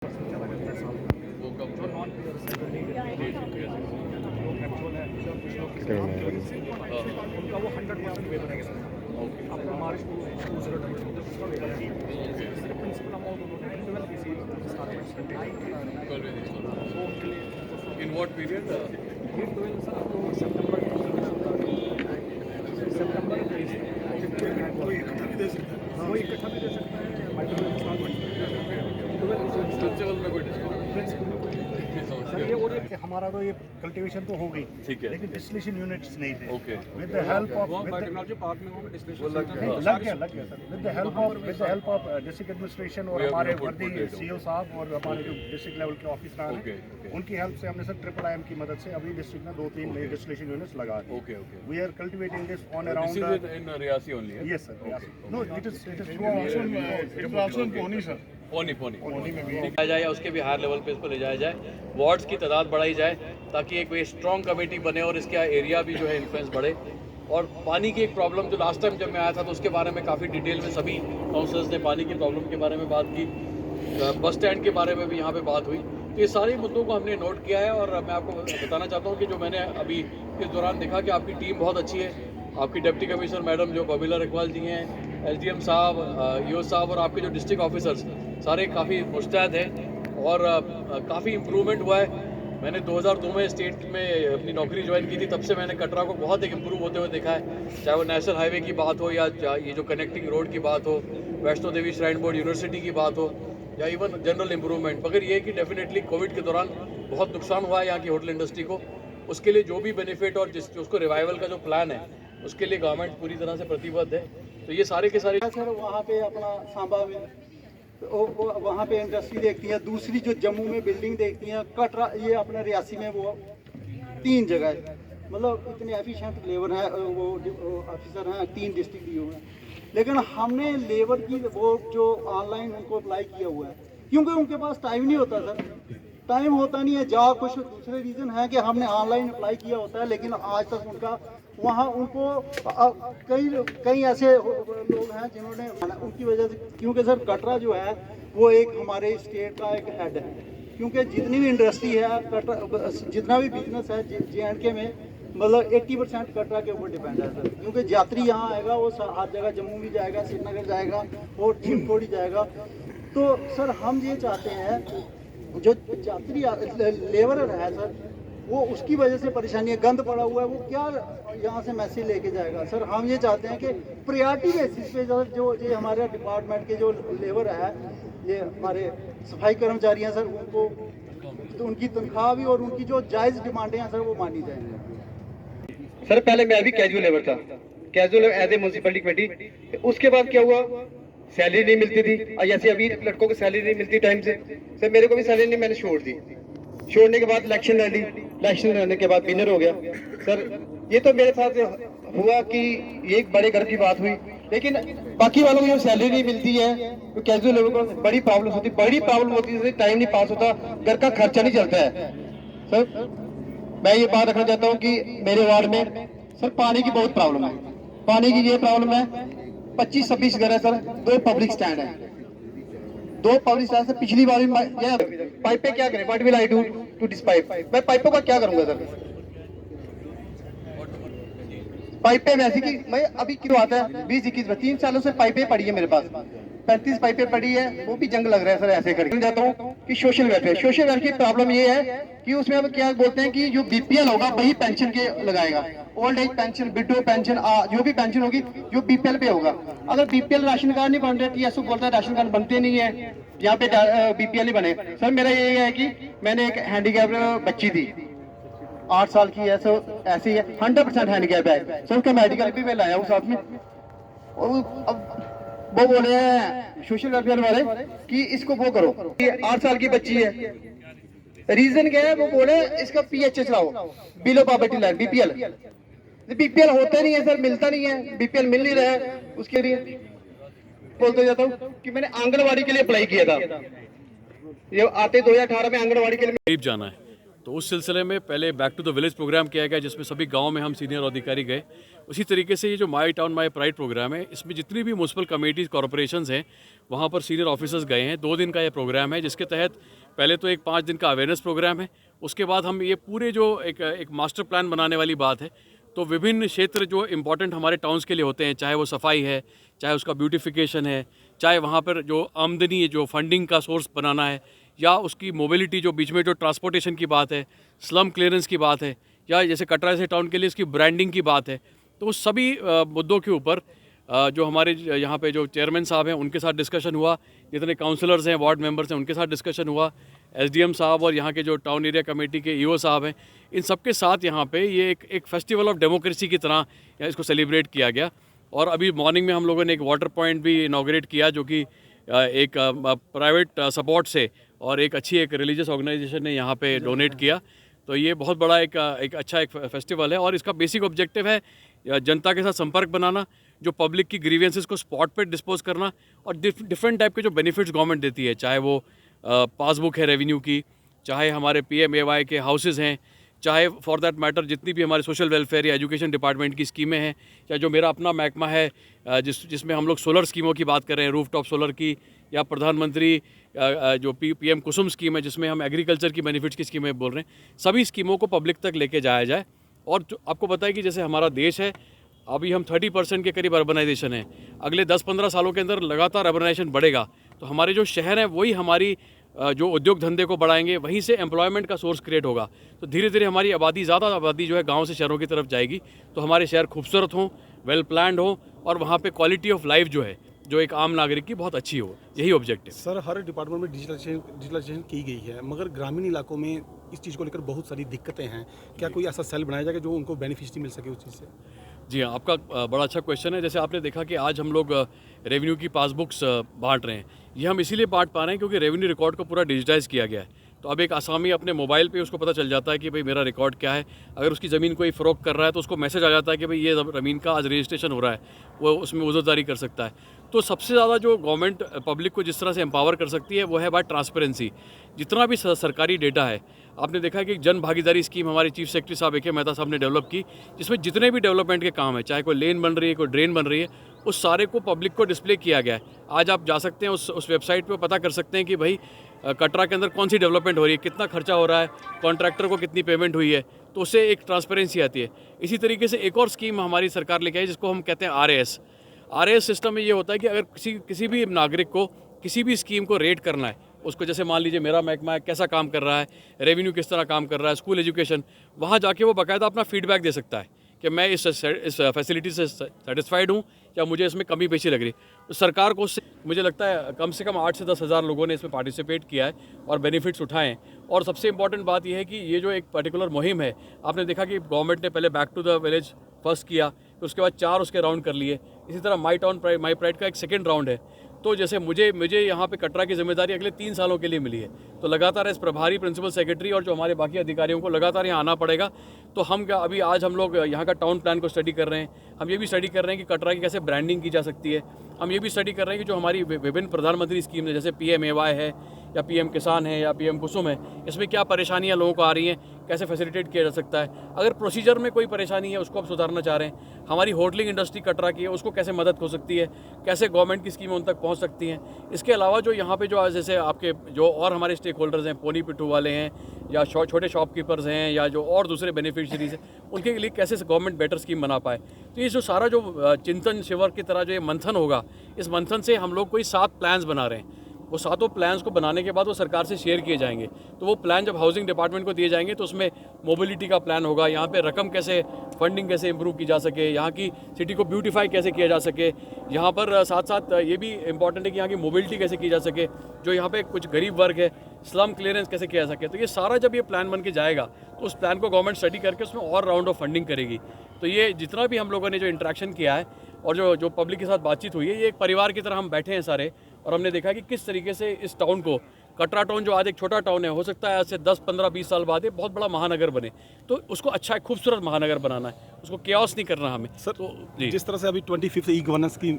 वो कम जो नॉन उनका वो 100% वेबर है सर। अपना मार्च 2022 प्रिंसिपल अमाउंट उन्होंने 12 इन व्हाट पीरियड ये 12 सर आपको सितंबर वो इकट्ठा भी दे सकता है, वो इकट्ठा भी दे सकता है। प्रिंसिपल में कोई डिस्काउंट सर ये और ये हमारा तो ये कल्टीवेशन तो हो गई, ठीक है, लेकिन डिस्टिलेशन यूनिट्स नहीं थे। Okay, with the help of technology park में वो डिस्टिलेशन लग गया sir. With the help of district administration और हमारे वर्दी सीईओ साहब और हमारे जो डिस्ट्रिक्ट लेवल के ऑफिसर हैं, उनकी हेल्प से हमने सर ट्रिपल आईएम की मदद से अभी डिस्ट्रिक्ट में 2-3 नए डिस्टिलेशन यूनिट्स लगा दिए। Okay, we are cultivating this on around in Reasi only. Yes sir, Reasi. No, it is also in Pouni sir. Pouni में भी लाया जाए या उसके भी हायर लेवल पे इसको ले जाया जाए, वार्ड्स की तादाद बढ़ाई जाए ताकि एक स्ट्रॉन्ग कमेटी बने और इसका एरिया भी जो है इन्फ्लुएंस बढ़े। और पानी की एक प्रॉब्लम जो लास्ट टाइम जब मैं आया था तो उसके बारे में काफ़ी डिटेल में सभी काउंसलर्स ने पानी की प्रॉब्लम के बारे में बात की, बस स्टैंड के बारे में भी यहाँ पे बात हुई। तो ये सारे मुद्दों को हमने नोट किया है और मैं आपको बताना चाहता हूँ कि जो मैंने अभी इस दौरान देखा कि आपकी टीम बहुत अच्छी है। आपकी डिप्टी कमिश्नर मैडम जो कबीला रखवाल जी हैं, एसडीएम साहब, ईओ साहब और आपके जो डिस्ट्रिक्ट ऑफिसर्स सारे काफ़ी मुस्तैद हैं और काफ़ी इम्प्रूवमेंट हुआ है। मैंने 2002 में स्टेट में अपनी नौकरी ज्वाइन की थी, तब से मैंने कटरा को बहुत एक इम्प्रूव होते हुए देखा है, चाहे वो नेशनल हाईवे की बात हो या ये जो कनेक्टिंग रोड की बात हो, Vaishno Devi shrine board university की बात हो या इवन जनरल इम्प्रूवमेंट। मगर ये कि डेफिनेटली कोविड के दौरान बहुत नुकसान हुआ है यहाँ की होटल इंडस्ट्री को। उसके लिए जो भी बेनिफिट और उसको रिवाइवल का जो प्लान है उसके लिए गवर्नमेंट पूरी तरह से प्रतिबद्ध है। तो ये सारे के सारे सर वहाँ पे अपना सांबा में वहाँ पे इंडस्ट्री देखती है, दूसरी जो जम्मू में बिल्डिंग देखती है, कटरा ये अपना रियासी में वो 3 जगह है। मतलब इतने एफिशिएंट लेबर हैं, वो ऑफिसर हैं, 3 डिस्ट्रिक्ट दिए हुए हैं। लेकिन हमने लेबर की वो जो ऑनलाइन उनको अप्लाई किया हुआ है, क्योंकि उनके पास टाइम नहीं होता सर, टाइम होता नहीं है। जहाँ कुछ दूसरे रीज़न है कि हमने ऑनलाइन अप्लाई किया होता है, लेकिन आज तक उनका वहाँ उनको कई ऐसे लोग हैं जिन्होंने उनकी वजह से, क्योंकि सर कटरा जो है वो एक हमारे स्टेट का एक हेड है, क्योंकि जितनी भी इंडस्ट्री है कटरा, जितना भी बिजनेस है JNK में, मतलब 80% कटरा के ऊपर डिपेंड है सर। क्योंकि यात्री यहाँ आएगा वो हर जगह जम्मू भी जाएगा, श्रीनगर जाएगा और चिंतोड़ी जाएगा। तो सर हम ये चाहते हैं जो यात्री लेबरर है सर, वो उसकी वजह से परेशानी है, गंद पड़ा हुआ है, वो क्या यहाँ से मैसेज लेके जाएगा। सर हम ये चाहते हैं कि प्रायोरिटी बेसिस पे जो ये हमारे डिपार्टमेंट के जो लेबर है, ये हमारे सफाई कर्मचारी हैं सर, उनको तो उनकी तनख्वाह भी और उनकी जो जायज़ डिमांडें हैं सर वो मानी जाएंगी। सर पहले मैं भी कैजुअल लेबर था, casual as a municipality committee. उसके बाद क्या हुआ, सैलरी नहीं मिलती थी, और जैसे अभी लड़कों को सैलरी नहीं मिलती टाइम से, सर मेरे को भी सैलरी नहीं, मैंने छोड़ दी। छोड़ने के बाद इलेक्शन लड़ ली, इलेक्शन लड़ने के बाद विनर हो गया। सर ये तो मेरे साथ हुआ कि ये एक बड़े घर की बात हुई, लेकिन बाकी वालों को जो सैलरी नहीं मिलती है तो कैजुअल लेबर को बड़ी प्रॉब्लम होती है, टाइम नहीं पास होता, घर का खर्चा नहीं चलता है। सर मैं ये बात रखना चाहता हूँ कि मेरे वार्ड में सर पानी की बहुत प्रॉब्लम है। पानी की ये प्रॉब्लम है, 25-26 घर है सर, 2 पब्लिक स्टैंड है, 2 पब्लिक स्टैंड से पिछली बार पाइप पे क्या करें, what will I do to this pipe, मैं पाइपों का क्या करूंगा सर। पाइपें वैसी कि मैं अभी क्यों आता है 20-21 3 सालों से पाइपें पड़ी है मेरे पास, 35 पाइपें पड़ी है, वो भी जंग लग रहा है सर। ऐसे करके जाता हूँ कि सोशल वेलफेयर की प्रॉब्लम ये है कि उसमें अब क्या बोलते हैं कि जो BPL होगा वही पेंशन के लगाएगा, old age pension, window pension, जो भी पेंशन होगी जो BPL पे होगा। अगर BPL राशन कार्ड नहीं बन रहे, TSO बोलता है राशन कार्ड बनते नहीं है, यहाँ पे BPL ही बने। सर मेरा ये है कि मैंने एक हैंडीकैप बच्ची थी, 8 साल की है, सो ऐसी है, 100% हैंडीकैप है सर, उसका मेडिकल भी मैं लाया हूँ साथ में। और अब वो बोले हैं सोशल वेलफेयर वाले कि इसको वो करो, 8 साल की बच्ची है, रीजन क्या है, वो बोले इसका PHS लाओ, बिलो पॉवर्टी लाइन, BPL होता नहीं है सर, मिलता नहीं है, BPL मिल नहीं रहा है। उसके लिए बोलते जाता हूँ कि मैंने आंगनबाड़ी के लिए अप्लाई किया था, ये आते 2018 में आंगनबाड़ी के लिए करीब जाना है। तो उस सिलसिले में पहले back to the village programme किया गया, जिसमें सभी गांव में हम सीनियर अधिकारी गए। उसी तरीके से ये जो my town my pride programme है, इसमें जितनी भी म्यूनसिपल कमेटीज़ कॉरपोरेशंस हैं वहाँ पर सीनियर ऑफिसर्स गए हैं। 2 दिन का ये प्रोग्राम है, जिसके तहत पहले तो एक 5 दिन का अवेयरनेस प्रोग्राम है, उसके बाद हम ये पूरे जो एक मास्टर प्लान बनाने वाली बात है। तो विभिन्न क्षेत्र जो इम्पॉर्टेंट हमारे टाउन्स के लिए होते हैं, चाहे वो सफाई है, चाहे उसका ब्यूटिफिकेशन है, चाहे वहाँ पर जो आमदनी जो फंडिंग का सोर्स बनाना है, या उसकी मोबिलिटी जो बीच में जो ट्रांसपोर्टेशन की बात है, स्लम क्लियरेंस की बात है, या जैसे कटरा से टाउन के लिए इसकी ब्रांडिंग की बात है। तो उस सभी मुद्दों के ऊपर जो हमारे यहाँ पे जो चेयरमैन साहब हैं उनके साथ डिस्कशन हुआ, जितने काउंसलर्स हैं, वार्ड मेंबर्स हैं, उनके साथ डिस्कशन हुआ, एसडीएम साहब और यहाँ के जो टाउन एरिया कमेटी के ईओ साहब हैं, इन सब के साथ यहाँ पे ये एक फेस्टिवल ऑफ डेमोक्रेसी की तरह इसको सेलिब्रेट किया गया। और अभी मॉर्निंग में हम लोगों ने एक वाटर पॉइंट भी इनॉग्रेट किया, जो कि एक प्राइवेट सपोर्ट से और एक अच्छी एक रिलीजियस ऑर्गेनाइजेशन ने यहाँ पे डोनेट किया। तो ये बहुत बड़ा एक अच्छा एक फेस्टिवल है, और इसका बेसिक ऑब्जेक्टिव है जनता के साथ संपर्क बनाना, जो पब्लिक की ग्रीवेंसेस को स्पॉट पे डिस्पोज करना, और डिफरेंट टाइप के जो बेनिफिट्स गवर्नमेंट देती है, चाहे वो पासबुक है रेवेन्यू की, चाहे हमारे PMAY के हाउसेस हैं, चाहे फॉर दैट मैटर जितनी भी हमारे सोशल वेलफेयर या एजुकेशन डिपार्टमेंट की स्कीमें हैं, या जो मेरा अपना महकमा है जिसमें हम लोग सोलर स्कीमों की बात कर रहे हैं, रूफटॉप सोलर की, या प्रधानमंत्री जो PM कुसुम स्कीम है जिसमें हम एग्रीकल्चर की बेनिफिट्स की स्कीमें बोल रहे हैं, सभी स्कीमों को पब्लिक तक लेके जाया जाए। और जो आपको पता है कि जैसे हमारा देश है, अभी हम 30% के करीब अर्बनाइजेशन है, अगले 10-15 सालों के अंदर लगातार अर्बनाइजेशन बढ़ेगा। तो हमारे जो शहर हैं वही हमारी जो उद्योग धंधे को बढ़ाएंगे, वहीं से एम्प्लॉयमेंट का सोर्स क्रिएट होगा। तो धीरे धीरे हमारी ज़्यादा आबादी जो है गांव से शहरों की तरफ जाएगी, तो हमारे शहर खूबसूरत हों, वेल प्लान्ड हो, और वहाँ पे क्वालिटी ऑफ लाइफ जो है जो एक आम नागरिक की बहुत अच्छी हो। यही ऑब्जेक्टिव। सर, हर डिपार्टमेंट में डिजिटलाइजेशन की गई है, मगर ग्रामीण इलाकों में इस चीज़ को लेकर बहुत सारी दिक्कतें हैं। क्या कोई ऐसा सेल बनाया जाएगा जो उनको बेनिफिशियरी मिल सके उस चीज़ से? जी हाँ, आपका बड़ा अच्छा क्वेश्चन है। जैसे आपने देखा कि आज हम लोग रेवेन्यू की पासबुक्स बांट रहे हैं। ये हम इसीलिए बांट पा रहे हैं क्योंकि रेवेन्यू रिकॉर्ड को पूरा डिजिटाइज किया गया है। तो अब एक आसामी अपने मोबाइल पे उसको पता चल जाता है कि भाई मेरा रिकॉर्ड क्या है। अगर उसकी ज़मीन कोई फ़रोख्त कर रहा है तो उसको मैसेज आ जाता है कि भाई ये ज़मीन का आज रजिस्ट्रेशन हो रहा है, वो उसमें उज़रदारी कर सकता है। तो सबसे ज़्यादा जो गवर्नमेंट पब्लिक को जिस तरह से एम्पावर कर सकती है वो है बात ट्रांसपेरेंसी। जितना भी सरकारी डेटा है, आपने देखा कि एक जन भागीदारी स्कीम हमारे चीफ सेक्रेटरी साहब AK मेहता साहब ने डेवलप की, जिसमें जितने भी डेवलपमेंट के काम है, चाहे कोई लेन बन रही है, कोई ड्रेन बन रही है, उस सारे को पब्लिक को डिस्प्ले किया गया है। आज आप जा सकते हैं उस वेबसाइट पे पता कर सकते हैं कि भाई कटरा के अंदर कौन सी डेवलपमेंट हो रही है, कितना खर्चा हो रहा है, कॉन्ट्रैक्टर को कितनी पेमेंट हुई है, तो उससे एक ट्रांसपेरेंसी आती है। इसी तरीके से एक और स्कीम हमारी सरकार लेके आई जिसको हम कहते हैं RAS सिस्टम में ये होता है कि अगर किसी भी नागरिक को किसी भी स्कीम को रेट करना है, उसको जैसे मान लीजिए मेरा महकमा है कैसा काम कर रहा है, रेवेन्यू किस तरह काम कर रहा है, स्कूल एजुकेशन, वहाँ जाके वो बाकायदा अपना फीडबैक दे सकता है कि मैं इस फैसिलिटी से सेटिस्फाइड हूँ या मुझे इसमें कमी पेशी लग रही है। तो सरकार को मुझे लगता है कम से कम 8 से 10 हज़ार लोगों ने इसमें पार्टिसिपेट किया है और बेनिफिट्स उठाए हैं। और सबसे इंपॉर्टेंट बात यह है कि ये जो एक पर्टिकुलर मुहिम है, आपने देखा कि गवर्नमेंट ने पहले back to the village first किया, फिर उसके बाद 4 उसके राउंड कर लिए। इसी तरह माई टाउन माई प्राइड का एक सेकेंड राउंड है। तो जैसे मुझे यहाँ पे कटरा की जिम्मेदारी अगले 3 सालों के लिए मिली है, तो लगातार इस प्रभारी प्रिंसिपल सेक्रेटरी और जो हमारे बाकी अधिकारियों को लगातार यहाँ आना पड़ेगा। तो अभी आज हम लोग यहाँ का टाउन प्लान को स्टडी कर रहे हैं। हम ये भी स्टडी कर रहे हैं कि कटरा की कैसे ब्रांडिंग की जा सकती है। हम ये भी स्टडी कर रहे हैं कि जो हमारी विभिन्न प्रधानमंत्री स्कीम है, जैसे PMAY है या PM किसान है या PM कुसुम है, इसमें क्या परेशानियाँ लोगों को आ रही हैं, कैसे फैसिलिटेट किया जा सकता है। अगर प्रोसीजर में कोई परेशानी है उसको आप सुधारना चाह रहे हैं, हमारी होटलिंग इंडस्ट्री कटरा की है उसको कैसे मदद हो सकती है, कैसे गवर्नमेंट की स्कीमें उन तक पहुंच सकती हैं। इसके अलावा जो यहाँ पे जो आज जैसे आपके जो और हमारे स्टेक होल्डर्स हैं, पोनी पिट्ठू वाले हैं या छोटे शॉपकीपर्स हैं या जो और दूसरे बेनिफिशरीज हैं, उनके लिए कैसे गवर्नमेंट बेटर स्कीम बना पाए। तो ये जो सारा जो चिंतन शिविर की तरह जो ये मंथन होगा, इस मंथन से हम लोग कोई 7 प्लान्स बना रहे हैं। वो 7 प्लान्स को बनाने के बाद वो सरकार से शेयर किए जाएंगे। तो वो प्लान जब हाउसिंग डिपार्टमेंट को दिए जाएंगे तो उसमें मोबिलिटी का प्लान होगा, यहाँ पे रकम कैसे फंडिंग कैसे इंप्रूव की जा सके, यहाँ की सिटी को ब्यूटीफाई कैसे किया जा सके, यहाँ पर साथ साथ ये भी इंपॉर्टेंट है कि यहाँ की मोबिलिटी कैसे की जा सके, जो यहाँ पे कुछ गरीब वर्ग है, स्लम क्लियरेंस कैसे किया जा सके। तो ये सारा जब ये प्लान बन के जाएगा तो उस प्लान को गवर्नमेंट स्टडी करके उसमें और राउंड ऑफ फंडिंग करेगी। तो ये जितना भी हम लोगों ने जो इंटरेक्शन किया है और जो पब्लिक के साथ बातचीत हुई है, ये एक परिवार की तरह हम बैठे हैं सारे, और हमने देखा कि किस तरीके से इस टाउन को, कटरा टाउन जो आज एक छोटा टाउन है, हो सकता है आज से 10, 15, 20 साल बाद ये बहुत बड़ा महानगर बने। तो उसको अच्छा एक खूबसूरत महानगर बनाना है, उसको केओस नहीं करना हमें। सर, तो जिस तरह से अभी 25th ई-गवर्नेंस की